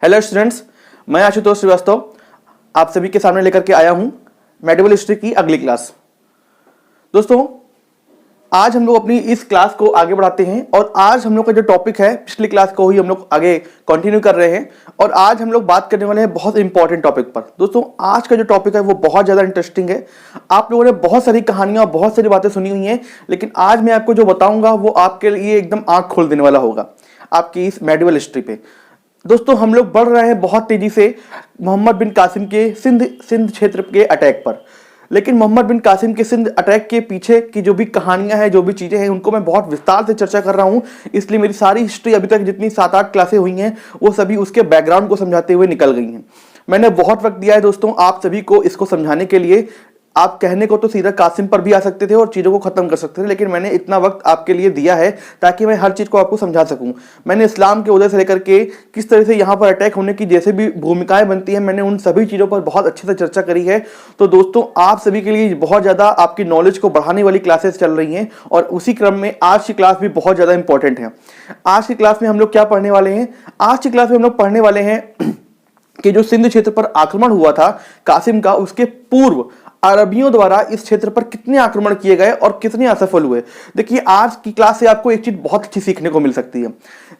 Hello students, मैं आशुतोष श्रीवास्तव आप सभी के सामने लेकर के आया हूं मेडिवल हिस्ट्री की अगली क्लास। दोस्तों, आज हम लोग अपनी इस क्लास को आगे बढ़ाते हैं और आज हम लोग का जो टॉपिक है पिछली क्लास को ही हम लोग आगे कंटिन्यू कर रहे हैं और आज हम लोग बात करने वाले हैं बहुत इंपॉर्टेंट टॉपिक पर। दोस्तों, आज का जो टॉपिक है वो बहुत ज़्यादा इंटरेस्टिंग है। आप लोगों ने बहुत सारी कहानियां, बहुत सारी बातें सुनी हुई हैं, लेकिन आज मैं आपको जो बताऊंगा वो आपके लिए एकदम आंख खोल देने वाला होगा आपकी इस मेडिवल हिस्ट्री पे। दोस्तों, हम लोग बढ़ रहे हैं बहुत तेजी से मोहम्मद बिन कासिम के सिंध क्षेत्र के अटैक पर, लेकिन मोहम्मद बिन कासिम के सिंध अटैक के पीछे की जो भी कहानियां हैं, जो भी चीजें हैं, उनको मैं बहुत विस्तार से चर्चा कर रहा हूं। इसलिए मेरी सारी हिस्ट्री अभी तक जितनी 7-8 क्लासें हुई हैं वो सभी उसके बैकग्राउंड को समझाते हुए निकल गई हैं। मैंने बहुत वक्त दिया है दोस्तों आप सभी को इसको समझाने के लिए। आप कहने को तो सीधा कासिम पर भी आ सकते थे और चीज़ों को ख़त्म कर सकते थे, लेकिन मैंने इतना वक्त आपके लिए दिया है ताकि मैं हर चीज़ को आपको समझा सकूं। मैंने इस्लाम के उदय से लेकर के किस तरह से यहाँ पर अटैक होने की जैसे भी भूमिकाएं बनती हैं, मैंने उन सभी चीज़ों पर बहुत अच्छे से चर्चा करी है। तो दोस्तों, आप सभी के लिए बहुत ज़्यादा आपकी नॉलेज को बढ़ाने वाली क्लासेस चल रही हैं और उसी क्रम में आज की क्लास भी बहुत ज़्यादा इंपॉर्टेंट है। आज की क्लास में हम लोग क्या पढ़ने वाले हैं? आज की क्लास में हम लोग पढ़ने वाले हैं कि जो सिंध क्षेत्र पर आक्रमण हुआ था कासिम का, उसके पूर्व अरबियों द्वारा इस क्षेत्र पर कितने आक्रमण किए गए और कितने असफल हुए। देखिए, आज की क्लास से आपको एक चीज बहुत अच्छी सीखने को मिल सकती है।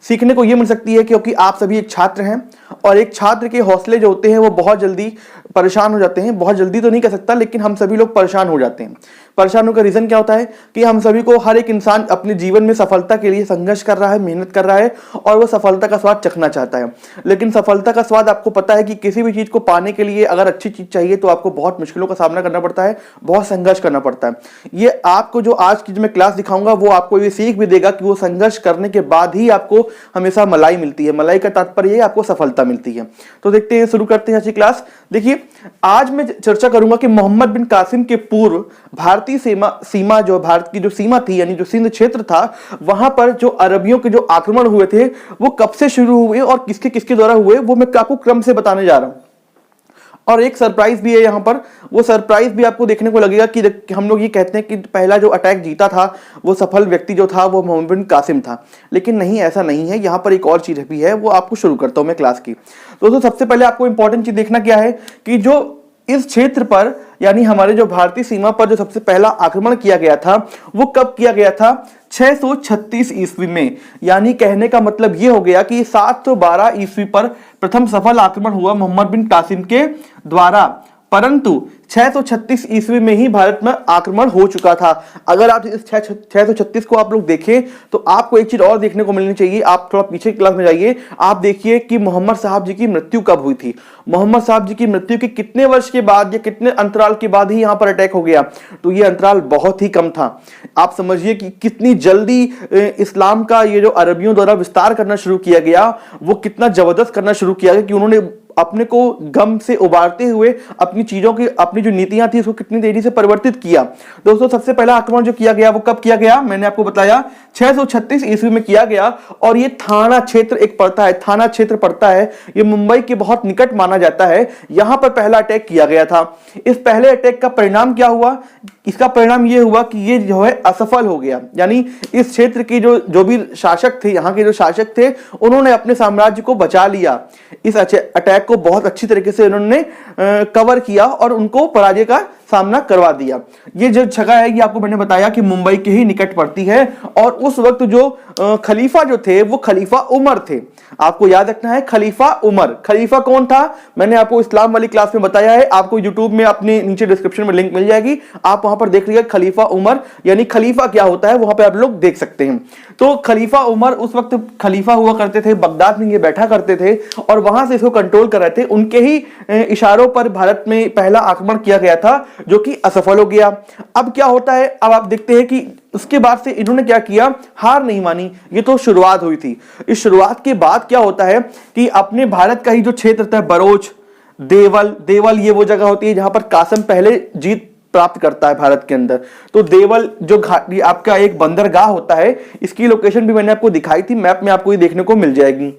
सीखने को यह मिल सकती है क्योंकि आप सभी एक छात्र हैं और एक छात्र के हौसले जो होते हैं वो बहुत जल्दी परेशान हो जाते हैं। बहुत जल्दी तो नहीं कह सकता, लेकिन हम सभी लोग परेशान हो जाते हैं। परेशान होने का रीजन क्या होता है कि हम सभी को, हर एक इंसान अपने जीवन में सफलता के लिए संघर्ष कर रहा है, मेहनत कर रहा है और वो सफलता का स्वाद चखना चाहता है। लेकिन सफलता का स्वाद, आपको पता है कि किसी भी चीज को पाने के लिए अगर अच्छी चीज चाहिए तो आपको बहुत मुश्किलों का सामना करना पड़ता है, बहुत संघर्ष करना पड़ता है। ये आपको जो आज की जो मैं क्लास दिखाऊंगा वो आपको ये सीख भी देगा कि वो संघर्ष करने के बाद ही आपको हमेशा मलाई मिलती है। मलाई का तात्पर्य आपको सफलता मिलती है। तो देखते हैं, शुरू करते हैं आज की क्लास। देखिए, आज मैं चर्चा करूंगा कि मोहम्मद बिन कासिम के पूर्व भारतीय सीमा जो भारत की जो सीमा थी, यानी जो सिंध क्षेत्र था, वहां पर जो अरबियों के जो आक्रमण हुए थे वो कब से शुरू हुए और किसके किसके द्वारा हुए, वो मैं आपको क्रम से बताने जा रहा हूं। और एक सरप्राइज भी है यहाँ पर। वो सरप्राइज भी आपको देखने को लगेगा कि हम लोग ये कहते हैं कि पहला जो अटैक जीता था, वो सफल व्यक्ति जो था वो मोहम्मद बिन कासिम था, लेकिन नहीं, ऐसा नहीं है। यहाँ पर एक और चीज भी है, वो आपको शुरू करता हूं मैं क्लास की। दोस्तों, सबसे पहले आपको इंपॉर्टेंट चीज देखना क्या है कि जो इस क्षेत्र पर, यानी हमारे जो भारतीय सीमा पर जो सबसे पहला आक्रमण किया गया था वो कब किया गया था? 636 ईस्वी में। यानी कहने का मतलब यह हो गया कि 712 ईस्वी पर प्रथम सफल आक्रमण हुआ मोहम्मद बिन कासिम के द्वारा, परंतु 636 ईस्वी में ही भारत में आक्रमण हो चुका था। अगर आप इस 636 को आप लोग देखें तो आपको एक चीज और देखने को मिलनी चाहिए। आप थोड़ा पीछे की क्लास में जाइए, आप देखिए कि मोहम्मद साहब जी की मृत्यु कब हुई थी। मोहम्मद साहब जी की मृत्यु के कितने वर्ष के बाद या कितने अंतराल के बाद ही यहां पर अटैक हो गया? तो ये अंतराल बहुत ही कम था। आप समझिए कि कितनी जल्दी इस्लाम का ये जो अरबियों द्वारा विस्तार करना शुरू किया गया, वो कितना जबरदस्त करना शुरू किया गया कि उन्होंने अपने को गम से उबारते हुए अपनी चीजों की, अपनी जो नीतियां थी उसको कितनी तेजी से परिवर्तित किया। दोस्तों, सबसे पहला आक्रमण जो किया गया वो कब किया गया? मैंने आपको बताया 636 ईस्वी में किया गया और ये थाना क्षेत्र एक पड़ता है, थाना क्षेत्र पड़ता है, ये मुंबई के बहुत निकट माना जाता है। यहां पर पहला अटैक किया गया था। इस पहले अटैक का परिणाम क्या हुआ? इसका परिणाम यह हुआ कि ये जो है असफल हो गया। यानी इस क्षेत्र की जो भी शासक थे, यहाँ के जो शासक थे, उन्होंने अपने साम्राज्य को बचा लिया। इस अटैक को बहुत अच्छी तरीके से उन्होंने कवर किया और उनको पराजय का सामना करवा दिया। ये जो जगह है ये आपको मैंने बताया कि मुंबई के ही निकट पड़ती है और उस वक्त जो खलीफा जो थे वो खलीफा उमर थे। आपको याद रखना है, खलीफा उमर। खलीफा कौन था? मैंने आपको इस्लाम वाली क्लास में बताया है। आपको यूट्यूब में अपने नीचे डिस्क्रिप्शन में लिंक मिल जाएगी, आप वहां पर देख लीजिए खलीफा उमर, यानी खलीफा क्या होता है वहां पे आप लोग देख सकते हैं। तो खलीफा उमर उस वक्त खलीफा हुआ करते थे, बगदाद में ये बैठा करते थे और वहां से इसको कंट्रोल कर रहे थे। उनके ही इशारों पर भारत में पहला आक्रमण किया गया था जो कि असफल हो गया। अब क्या होता है, अब आप देखते हैं कि उसके बाद से इन्होंने क्या किया, हार नहीं मानी। ये तो शुरुआत हुई थी। इस शुरुआत के बाद क्या होता है कि अपने भारत का ही जो क्षेत्र था, बरोच, देवल ये वो जगह होती है जहां पर कासिम पहले जीत प्राप्त करता है भारत के अंदर। तो देवल जो घाटी आपका एक बंदरगाह होता है, इसकी लोकेशन भी मैंने आपको दिखाई थी, मैप में आपको ये देखने को मिल जाएगी।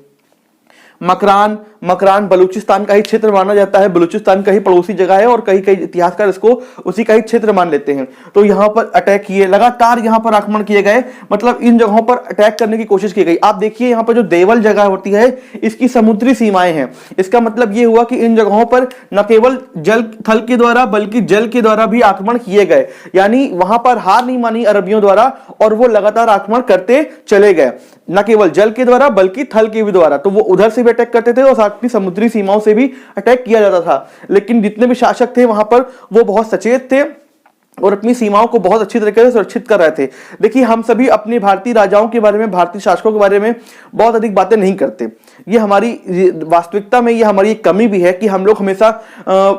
मकरान, मकरान बलूचिस्तान का ही क्षेत्र माना जाता है, बलूचिस्तान का ही पड़ोसी जगह है और कई कई इतिहासकार इसको उसी का ही क्षेत्र मान लेते हैं। तो यहाँ पर अटैक किए, लगातार यहाँ पर आक्रमण किए गए, मतलब इन जगहों पर अटैक करने की कोशिश की गई। आप देखिए यहाँ पर जो देवल जगह होती है इसकी समुद्री सीमाएं हैं। इसका मतलब ये हुआ कि इन जगहों पर न केवल जल थल के द्वारा बल्कि जल के द्वारा भी आक्रमण किए गए, यानी वहां पर हार नहीं मानी अरबियों द्वारा और वो लगातार आक्रमण करते चले गए, न केवल जल के द्वारा बल्कि थल के भी द्वारा। तो वो उधर से भी अटैक करते थे और साथ ही समुद्री सीमाओं से भी अटैक किया जाता था। लेकिन जितने भी शासक थे वहां पर वो बहुत सचेत थे और अपनी सीमाओं को बहुत अच्छी तरीके से सुरक्षित कर रहे थे। देखिए हम सभी अपने भारतीय राजाओं के बारे में, भारतीय शासकों के बारे में बहुत अधिक बातें नहीं करते। ये हमारी वास्तविकता में ये हमारी एक कमी भी है कि हम लोग हमेशा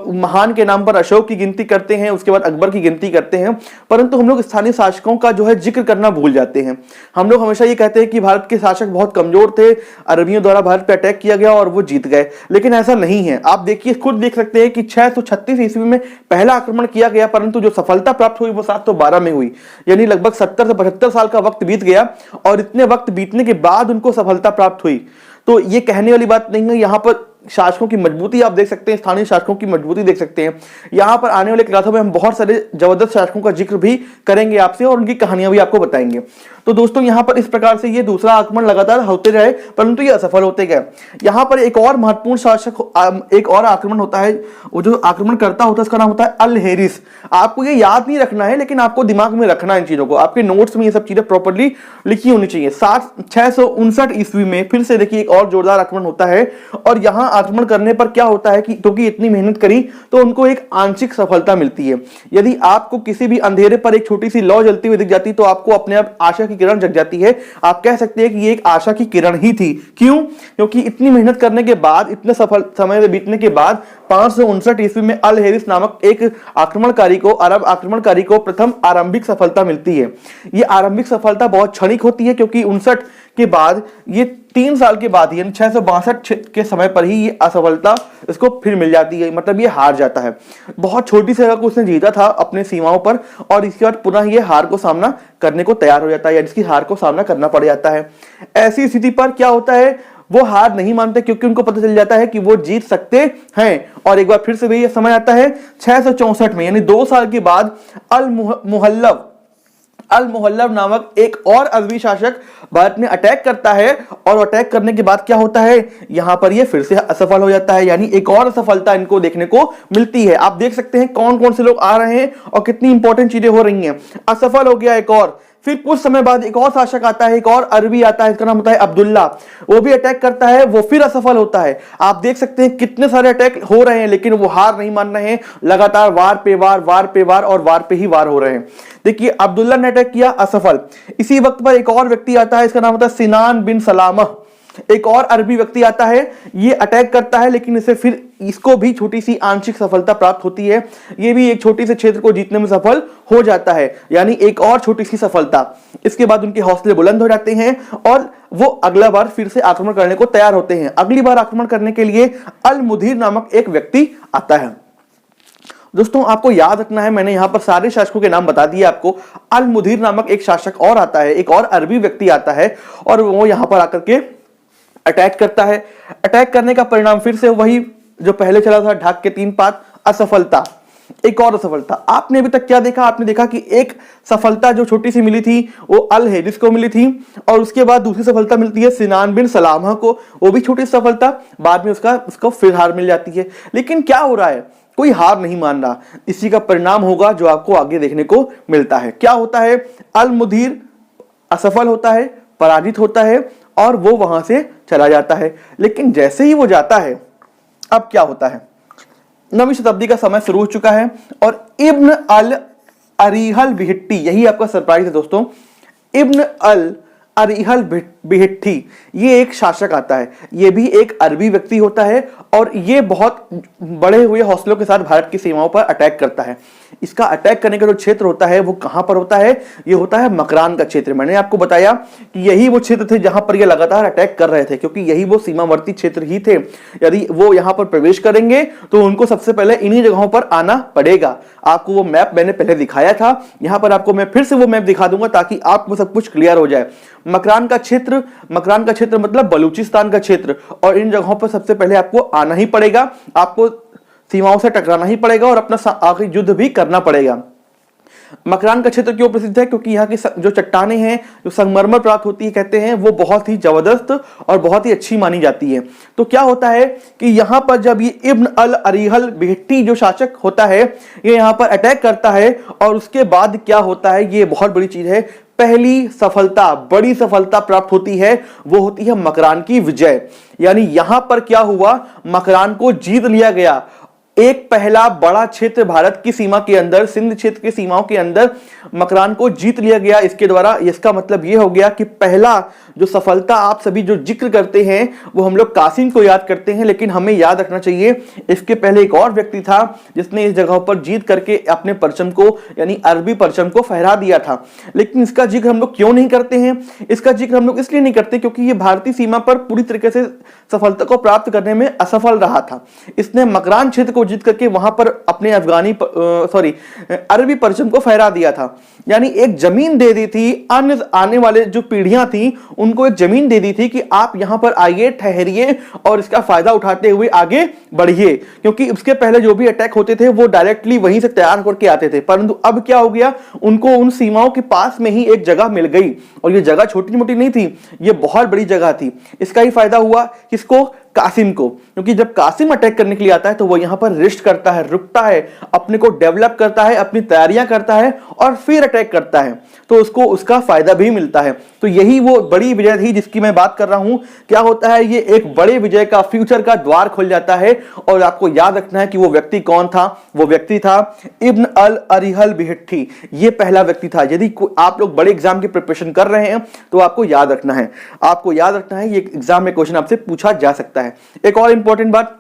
महान के नाम पर अशोक की गिनती करते हैं, उसके बाद अकबर की गिनती करते हैं, परंतु हम लोग स्थानीय शासकों का जो है जिक्र करना भूल जाते हैं। हम लोग हमेशा ये कहते हैं कि भारत के शासक बहुत कमजोर थे, अरबियों द्वारा भारत पर अटैक किया गया और वो जीत गए, लेकिन ऐसा नहीं है। आप देखिए, खुद देख सकते हैं कि 636 ईस्वी में पहला आक्रमण किया गया, परंतु जो सफलता प्राप्त हुई वो 712 में हुई, यानी लगभग 70 से 75 साल का वक्त बीत गया और इतने वक्त बीतने के बाद उनको सफलता प्राप्त हुई। तो ये कहने वाली बात नहीं है। यहां पर शासकों की मजबूती आप देख सकते हैं, स्थानीय शासकों की मजबूती देख सकते हैं। यहां पर आने वाले क्लासों में हम बहुत सारे जबरदस्त शासकों का जिक्र भी करेंगे आपसे और उनकी कहानियां भी आपको बताएंगे। तो दोस्तों यहां पर इस प्रकार से ये दूसरा आक्रमण लगातार होते रहे, परंतु ये असफल होते गए। यहां पर एक और महत्वपूर्ण शासक, एक और आक्रमण होता है, वो जो आक्रमण करता होता है उसका नाम होता है अल हेरिस। आपको ये याद नहीं रखना है, लेकिन आपको दिमाग में रखना है इन चीजों को, आपके नोट्स में ये सब चीजें प्रॉपर्ली लिखी होनी चाहिए। 659 ईस्वी में फिर से देखिए एक और जोरदार आक्रमण होता है और यहां आक्रमण करने पर क्या होता है कि क्योंकि इतनी मेहनत करी तो उनको एक आंशिक सफलता मिलती है। यदि आपको किसी भी अंधेरे पर एक छोटी सी लौ जलती हुई दिख जाती तो आपको अपने आप आशा की किरण जग जाती है। आप कह सकते हैं कि ये एक आशा की किरण ही थी। क्यों? क्योंकि इतनी मेहनत करने के बाद, इतने सफल समय बीतने के बाद 559 ईस्वी में अल हेरिस नामक एक आक्रमणकारी को, अरब आक्रमणकारी को प्रथम आरंभिक सफलता मिलती है। ये आरंभिक सफलता बहुत क्षणिक होती है क्योंकि 59 के बाद, ये 3 साल के बाद, यानी 662 के समय पर ही ये असफलता इसको फिर मिल जाती है, मतलब ये हार जाता है। बहुत छोटी सी जगह को उसने जीता था अपने सीमाओं पर और इसके बाद पुनः ये हार को सामना करने को तैयार हो जाता है, या इसकी हार को सामना करना पड़ जाता है। ऐसी स्थिति पर क्या होता है, वो हार नहीं मानते क्योंकि उनको पता चल जाता है कि वो जीत सकते हैं। और एक बार फिर से भी ये समय आता है 664 में, यानी 2 साल के बाद अल मुहल्लब नामक एक और अरबी शासक भारत में अटैक करता है और अटैक करने के बाद क्या होता है, यहां पर ये फिर से असफल हो जाता है, यानी एक और असफलता इनको देखने को मिलती है। आप देख सकते हैं कौन कौन से लोग आ रहे हैं और कितनी इंपॉर्टेंट चीजें हो रही हैं। असफल हो गया एक और, फिर कुछ समय बाद एक और शासक आता है, एक और अरबी आता है, इसका नाम होता है अब्दुल्ला। वो भी अटैक करता है, वो फिर असफल होता है। आप देख सकते हैं कितने सारे अटैक हो रहे हैं, लेकिन वो हार नहीं मान रहे हैं, लगातार वार पे वार और वार पे ही वार हो रहे हैं। देखिए अब्दुल्ला ने अटैक किया, असफल। इसी वक्त पर एक और व्यक्ति आता है, इसका नाम होता है सिनान बिन सलामह। एक और अरबी व्यक्ति आता है, ये अटैक करता है, लेकिन इसे फिर इसको भी छोटी सी आंशिक सफलता प्राप्त होती है। ये भी एक छोटे से क्षेत्र को जीतने में सफल हो जाता है, यानी एक और छोटी सी सफलता। इसके बाद उनके हौसले बुलंद हो जाते हैं और वो अगला बार फिर से आक्रमण करने को तैयार होते हैं। अगली बार आक्रमण करने के लिए अल मुदीर नामक एक व्यक्ति आता है। दोस्तों आपको याद रखना है, मैंने यहां पर सारे शासकों के नाम बता दिए आपको। अल मुदीर नामक एक शासक और आता है, एक और अरबी व्यक्ति आता है और वो यहां पर आकर के अटैक करता है। अटैक करने का परिणाम फिर से वही जो पहले चला था, ढाक के 3 पात, असफलता, एक और असफलता। आपने अभी तक क्या देखा, आपने देखा कि एक सफलता जो छोटी सी मिली थी वो अल हेरिस को मिली थी और उसके बाद दूसरी सफलता मिलती है सिनान बिन सलामह को, वो भी छोटी सफलता, बाद में उसको फिर हार मिल जाती है। लेकिन क्या हो रहा है, कोई हार नहीं मान रहा। इसी का परिणाम होगा जो आपको आगे देखने को मिलता है। क्या होता है, अल मुदीर असफल होता है, पराजित होता है और वो वहां से चला जाता है। लेकिन जैसे ही वो जाता है, अब क्या होता है, 9वीं शताब्दी का समय शुरू हो चुका है और इब्न अल अरीहल बिहिट्टी, यही आपका सरप्राइज है दोस्तों, इब्न अल अरीहल बिहिट्टी, ये एक शासक आता है। ये भी एक अरबी व्यक्ति होता है और ये बहुत बड़े हुए हौसलों के साथ भारत की सीमाओं पर अटैक करता है। इसका अटैक करने का जो क्षेत्र होता है वो कहां पर होता है? ये होता है मकरान का क्षेत्र। मैंने आपको बताया कि यही वो क्षेत्र थे जहां पर ये लगातार अटैक कर रहे थे, क्योंकि यही वो सीमावर्ती क्षेत्र ही थे। यदि वो यहां पर प्रवेश करेंगे तो उनको सबसे पहले इन्हीं जगहों पर आना पड़ेगा। आपको वो मैप मैंने पहले दिखाया था, यहां पर आपको मैं फिर से वो मैप दिखा दूंगा ताकि आपको सब कुछ क्लियर हो जाए। मकरान का क्षेत्र मतलब बलूचिस्तान का क्षेत्र, और इन जगहों पर सबसे पहले आपको आना ही पड़ेगा, आपको सीमाओं से टकराना ही पड़ेगा और अपना आखिरी युद्ध भी करना पड़ेगा। मकरान का क्षेत्र क्यों प्रसिद्ध है? क्योंकि यहाँ की जो चट्टानें हैं, जो संगमरमर प्राप्त होती है कहते हैं, वो बहुत ही जबरदस्त और बहुत ही अच्छी मानी जाती है। तो क्या होता है कि यहाँ पर जब ये इब्न अल अरीहल बिहट्टी जो शासक होता है, ये यहाँ पर अटैक करता है, और उसके बाद क्या होता है, ये बहुत बड़ी चीज है। पहली सफलता, बड़ी सफलता प्राप्त होती है, वो होती है मकरान की विजय। यानी यहां पर क्या हुआ, मकरान को जीत लिया गया। एक पहला बड़ा क्षेत्र भारत की सीमा के अंदर, सिंध क्षेत्र की सीमाओं के अंदर मकरान को जीत लिया गया इसके द्वारा। इसका मतलब यह हो गया कि पहला जो सफलता आप सभी जो जिक्र करते हैं वो हम लोग कासिम को याद करते हैं, लेकिन हमें याद रखना चाहिए इसके पहले एक और व्यक्ति था जिसने इस जगह पर जीत करके अपने परचम को, यानी अरबी परचम को फहरा दिया था। लेकिन इसका जिक्र हम लोग क्यों नहीं करते हैं? इसका जिक्र हम लोग इसलिए नहीं करते क्योंकि ये भारतीय सीमा पर पूरी तरीके से सफलता को प्राप्त करने में असफल रहा था। इसने मकरान क्षेत्र को जीत करके वहां पर अपने अरबी परचम को फहरा दिया था। यानी एक जमीन दे दी थी, अन्य आने वाले जो पीढ़ियां थी उनको एक जमीन दे दी थी कि आप यहां पर आइए, ठहरिए और इसका फायदा उठाते हुए आगे बढ़िए। क्योंकि उसके पहले जो भी अटैक होते थे वो डायरेक्टली वहीं से तैयार करके आते थे, परंतु अब क्या हो गया, उनको उन सीमाओं के पास में ही एक जगह मिल गई, और ये जगह छोटी मोटी नहीं थी, ये बहुत बड़ी जगह थी। इसका ही फायदा हुआ किसको? कासिम को। क्योंकि जब कासिम अटैक करने के लिए आता है तो वो यहां पर रेस्ट करता है, रुकता है, अपने को डेवलप करता है, अपनी तैयारियां करता है और फिर अटैक करता है, तो उसको उसका फायदा भी मिलता है। तो यही वो बड़ी विजय थी जिसकी मैं बात कर रहा हूं। क्या होता है, ये एक बड़े विजय का, फ्यूचर का द्वार खुल जाता है। और आपको याद रखना है कि वो व्यक्ति कौन था? वो व्यक्ति था इब्न अल अरीहल बिहट्टी। ये पहला व्यक्ति था। यदि आप लोग बड़े एग्जाम की प्रिपरेशन कर रहे हैं तो आपको याद रखना है, ये एग्जाम में क्वेश्चन आपसे पूछा जा सकता है। एक और इंपॉर्टेंट बात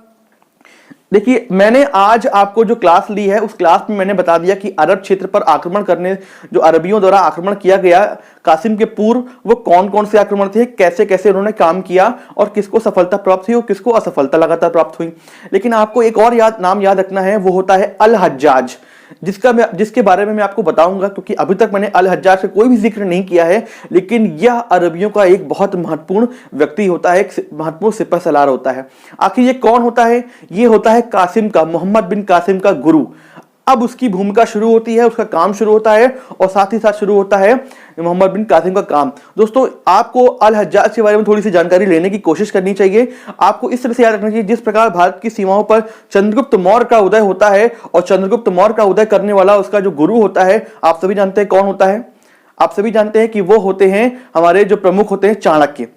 देखिए, मैंने आज आपको जो क्लास ली है उस क्लास में मैंने बता दिया कि अरब क्षेत्र पर आक्रमण करने, जो अरबियों द्वारा आक्रमण किया गया कासिम के पूर्व, वो कौन कौन से आक्रमण थे, कैसे कैसे उन्होंने काम किया और किसको सफलता प्राप्त हुई और किसको असफलता लगातार प्राप्त हुई। लेकिन आपको एक और नाम याद रखना है, वो होता है अल हज्जाज, जिसके बारे में मैं आपको बताऊंगा, क्योंकि अभी तक मैंने अल हज्जाज का कोई भी जिक्र नहीं किया है। लेकिन यह अरबियों का एक बहुत महत्वपूर्ण व्यक्ति होता है, एक महत्वपूर्ण सिपह सलार होता है। आखिर ये कौन होता है? ये होता है कासिम का, मोहम्मद बिन कासिम का गुरु। अब उसकी भूमिका शुरू होती है, उसका काम शुरू होता है, और साथ ही साथ शुरू होता है मोहम्मद बिन कासिम का काम। दोस्तों, आपको अल हज्जाज के बारे में थोड़ी सी जानकारी लेने की कोशिश करनी चाहिए। आपको इस तरह से याद रखना चाहिए, जिस प्रकार भारत की सीमाओं पर चंद्रगुप्त मौर्य का उदय होता है, और चंद्रगुप्त मौर्य का उदय करने वाला उसका जो गुरु होता है, आप सभी जानते हैं कौन होता है? आप सभी जानते हैं कि वो होते हैं हमारे जो प्रमुख होते हैं चाणक्य।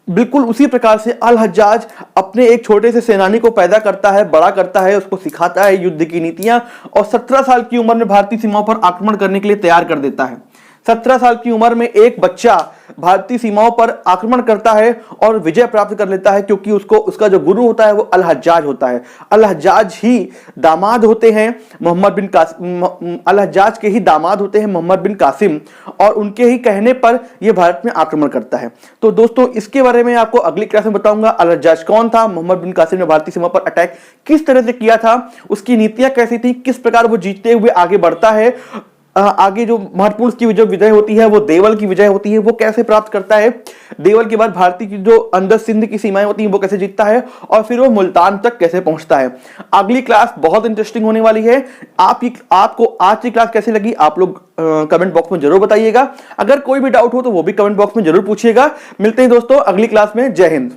बिल्कुल उसी प्रकार से अल हज्जाज अपने एक छोटे से सेनानी को पैदा करता है, बड़ा करता है, उसको सिखाता है युद्ध की नीतियां, और 17 साल की उम्र में भारतीय सीमाओं पर आक्रमण करने के लिए तैयार कर देता है। 17 साल की उम्र में एक बच्चा भारतीय सीमाओं पर आक्रमण करता है और विजय प्राप्त कर लेता है, क्योंकि उसका जो गुरु होता है वो अल हज्जाज होता है। अल हज्जाज ही दामाद होते हैं मोहम्मद बिन कासिम, अल हज्जाज के ही दामाद होते हैं मोहम्मद बिन कासिम, और उनके ही कहने पर यह भारत में आक्रमण करता है। तो दोस्तों, इसके बारे में आपको अगली क्लास में बताऊंगा। अल हज्जाज कौन था, मोहम्मद बिन कासिम ने भारतीय सीमा पर अटैक किस तरह से किया था, उसकी नीतियां कैसी थी, किस प्रकार वो जीतते हुए आगे बढ़ता है, आगे जो महत्वपूर्ण की जो विजय होती है वो देवल की विजय होती है, वो कैसे प्राप्त करता है, देवल के बाद भारतीय की जो अंदर सिंध की सीमाएं होती हैं वो कैसे जीतता है, और फिर वो मुल्तान तक कैसे पहुंचता है। अगली क्लास बहुत इंटरेस्टिंग होने वाली है। आपको आज की क्लास कैसी लगी आप लोग कमेंट बॉक्स में जरूर बताइएगा। अगर कोई भी डाउट हो तो वो भी कमेंट बॉक्स में जरूर पूछिएगा। मिलते हैं दोस्तों अगली क्लास में। जय हिंद।